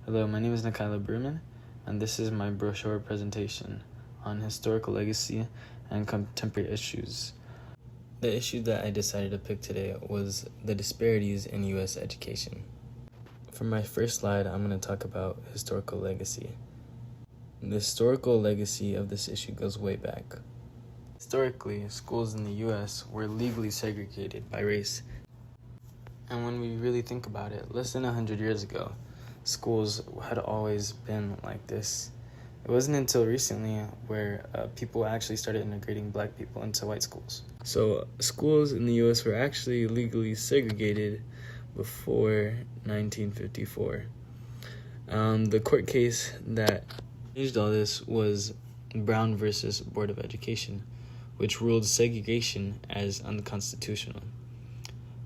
Hello, my name is Nikayla Berman, and this is my brochure presentation on historical legacy and contemporary issues. The issue that I decided to pick today was the disparities in U.S. education. For my first slide, I'm going to talk about historical legacy. The historical legacy of this issue goes way back. Historically, schools in the U.S. were legally segregated by race. And when we really think about it, less than 100 years ago, schools had always been like this. It wasn't until recently where people actually started integrating black people into white schools. So schools in the U.S. were actually legally segregated before 1954. The court case that changed all this was Brown versus Board of Education, which ruled segregation as unconstitutional.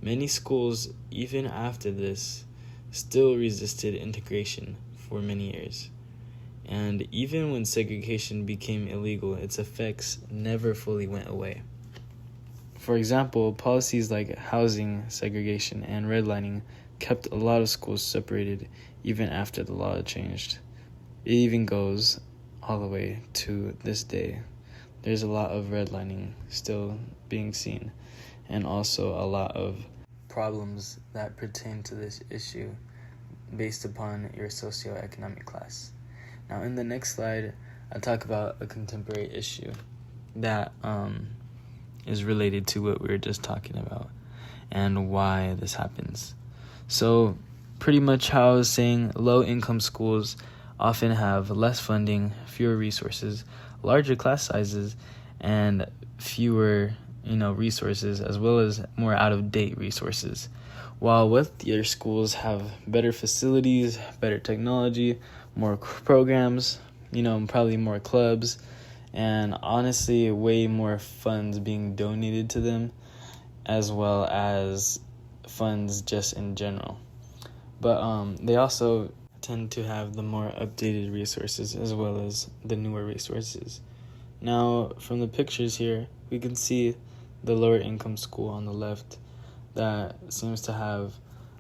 Many schools, even after this, still resisted integration for many years. And even when segregation became illegal, its effects never fully went away. For example, policies like housing segregation and redlining kept a lot of schools separated even after the law changed. It even goes all the way to this day. There's a lot of redlining still being seen, and also a lot of problems that pertain to this issue based upon your socioeconomic class. Now, in the next slide, I'll talk about a contemporary issue that is related to what we were just talking about and why this happens. So, pretty much how I was saying, low-income schools often have less funding, fewer resources, larger class sizes, and fewer resources, as well as more out-of-date resources, while wealthier schools have better facilities, better technology, more programs, probably more clubs, and honestly way more funds being donated to them, as well as funds just in general. But they also tend to have the more updated resources as well as the newer resources. Now, from the pictures here, we can see the lower income school on the left that seems to have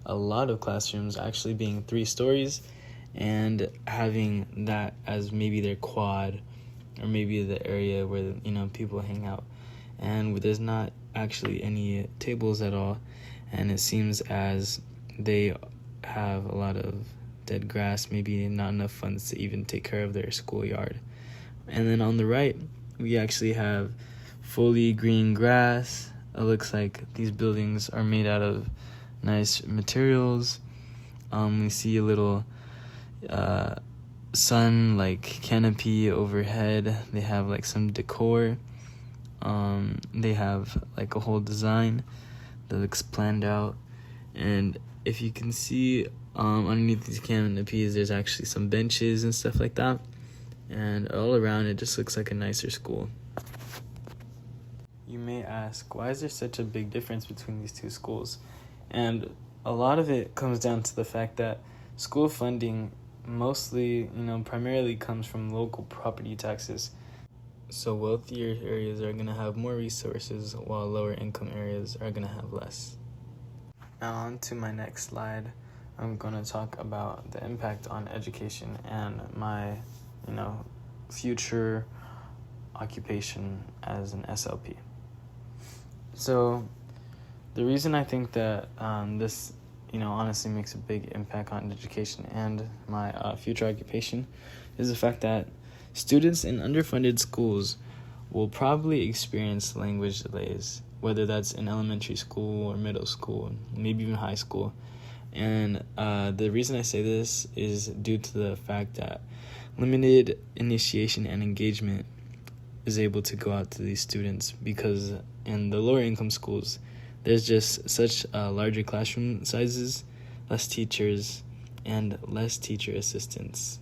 a lot of classrooms, actually being 3 stories, and having that as maybe their quad or maybe the area where people hang out, and there's not actually any tables at all, and it seems as they have a lot of dead grass, maybe not enough funds to even take care of their schoolyard. And then on the right, we actually have fully green grass. It looks like these buildings are made out of nice materials. We see a little sun canopy overhead. They have some decor. They have a whole design that looks planned out. And if you can see underneath these canopies, there's actually some benches and stuff like that. And all around, it just looks like a nicer school. You may ask, why is there such a big difference between these two schools? And a lot of it comes down to the fact that school funding mostly, primarily comes from local property taxes. So wealthier areas are going to have more resources, while lower income areas are going to have less. Now on to my next slide. I'm going to talk about the impact on education and my, future occupation as an SLP. So the reason I think that this, honestly makes a big impact on education and my future occupation is the fact that students in underfunded schools will probably experience language delays, whether that's in elementary school or middle school, maybe even high school. And the reason I say this is due to the fact that limited initiation and engagement is able to go out to these students, because in the lower income schools, there's just such larger classroom sizes, less teachers, and less teacher assistants.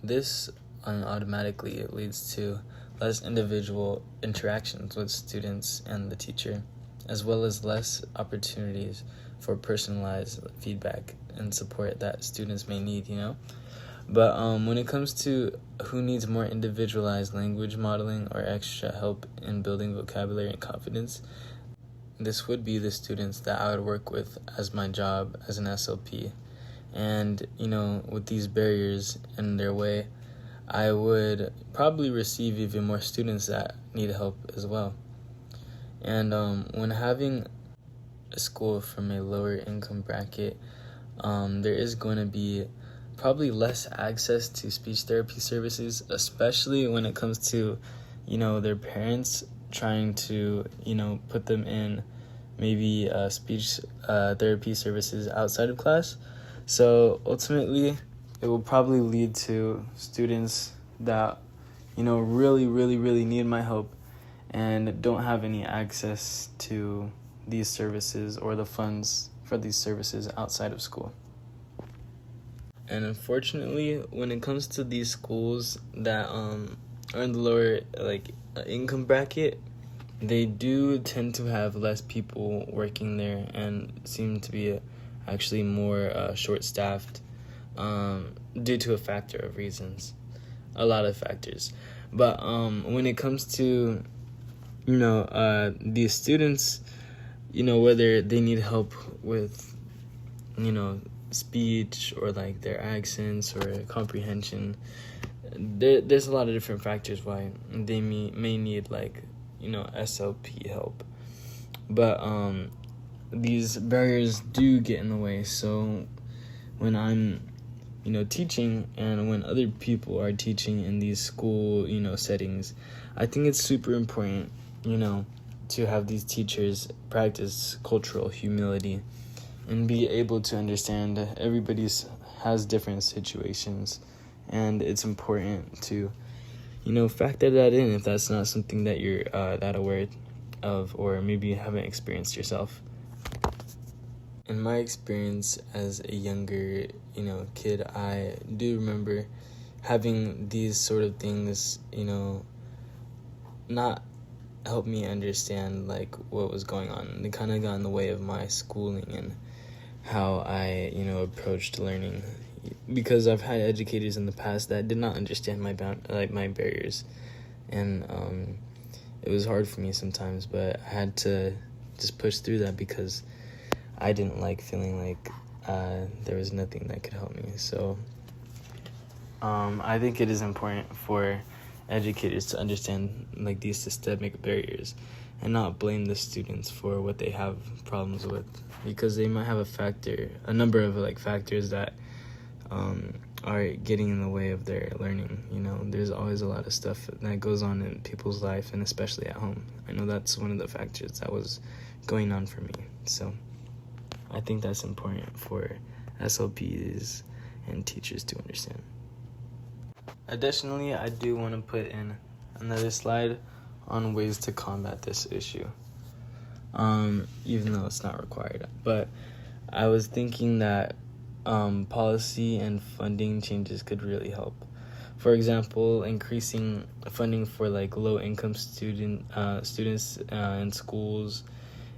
This automatically leads to less individual interactions with students and the teacher, as well as less opportunities for personalized feedback and support that students may need, But when it comes to who needs more individualized language modeling or extra help in building vocabulary and confidence, this would be the students that I would work with as my job as an SLP. And, with these barriers in their way, I would probably receive even more students that need help as well. And when having a school from a lower income bracket, there is going to be probably less access to speech therapy services, especially when it comes to, their parents trying to, put them in maybe speech therapy services outside of class. So ultimately, it will probably lead to students that, really, really, really need my help and don't have any access to these services or the funds for these services outside of school. And unfortunately, when it comes to these schools that are in the lower income bracket, they do tend to have less people working there and seem to be actually more short-staffed due to a lot of factors. But when it comes to these students, whether they need help with speech or their accents or comprehension, there's a lot of different factors why they may need SLP help. But these barriers do get in the way. So when I'm teaching and when other people are teaching in these school settings, I think it's super important to have these teachers practice cultural humility and be able to understand everybody's has different situations, and it's important to factor that in if that's not something that you're that aware of, or maybe you haven't experienced yourself. In my experience as a younger kid, I do remember having these sort of things not help me understand what was going on. They kind of got in the way of my schooling and how I approached learning, because I've had educators in the past that did not understand my barriers, and it was hard for me sometimes, but I had to just push through that because I didn't like feeling like there was nothing that could help me. So I think it is important for educators to understand these systemic barriers and not blame the students for what they have problems with, because they might have a number of factors that are getting in the way of their learning. There's always a lot of stuff that goes on in people's life, and especially at home. I know that's one of the factors that was going on for me. So I think that's important for SLPs and teachers to understand. Additionally, I do want to put in another slide on ways to combat this issue, even though it's not required. But I was thinking that policy and funding changes could really help. For example, increasing funding for low-income students in schools,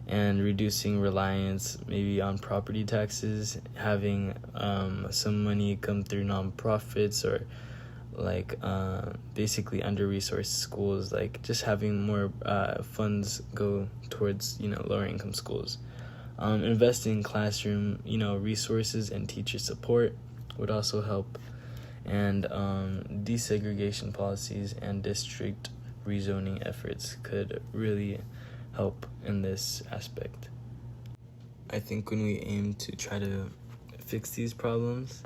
and reducing reliance maybe on property taxes, having some money come through nonprofits or basically under-resourced schools, just having more funds go towards lower income schools. Investing in classroom resources and teacher support would also help, and desegregation policies and district rezoning efforts could really help in this aspect. I think when we aim to try to fix these problems,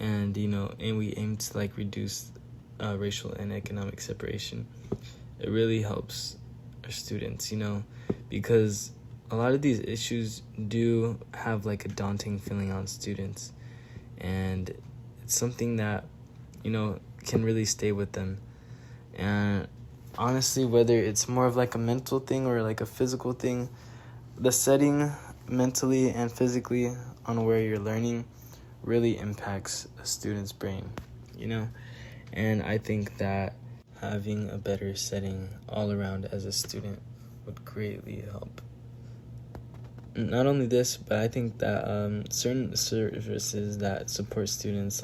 and we aim to reduce racial and economic separation, it really helps our students, because a lot of these issues do have a daunting feeling on students, and it's something that can really stay with them. And honestly, whether it's more of a mental thing or a physical thing, the setting mentally and physically on where you're learning really impacts a student's brain, and I think that having a better setting all around as a student would greatly help. Not only this, but I think that certain services that support students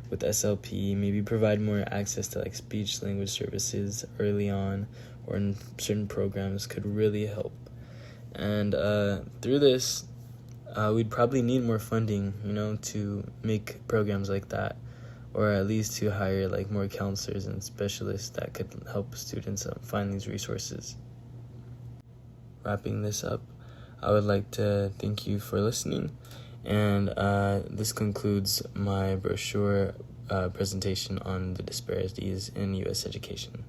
with SLP maybe provide more access to speech language services early on, or in certain programs, could really help. And through this, we'd probably need more funding, to make programs like that, or at least to hire like more counselors and specialists that could help students find these resources. Wrapping this up, I would like to thank you for listening, and this concludes my brochure presentation on the disparities in U.S. education.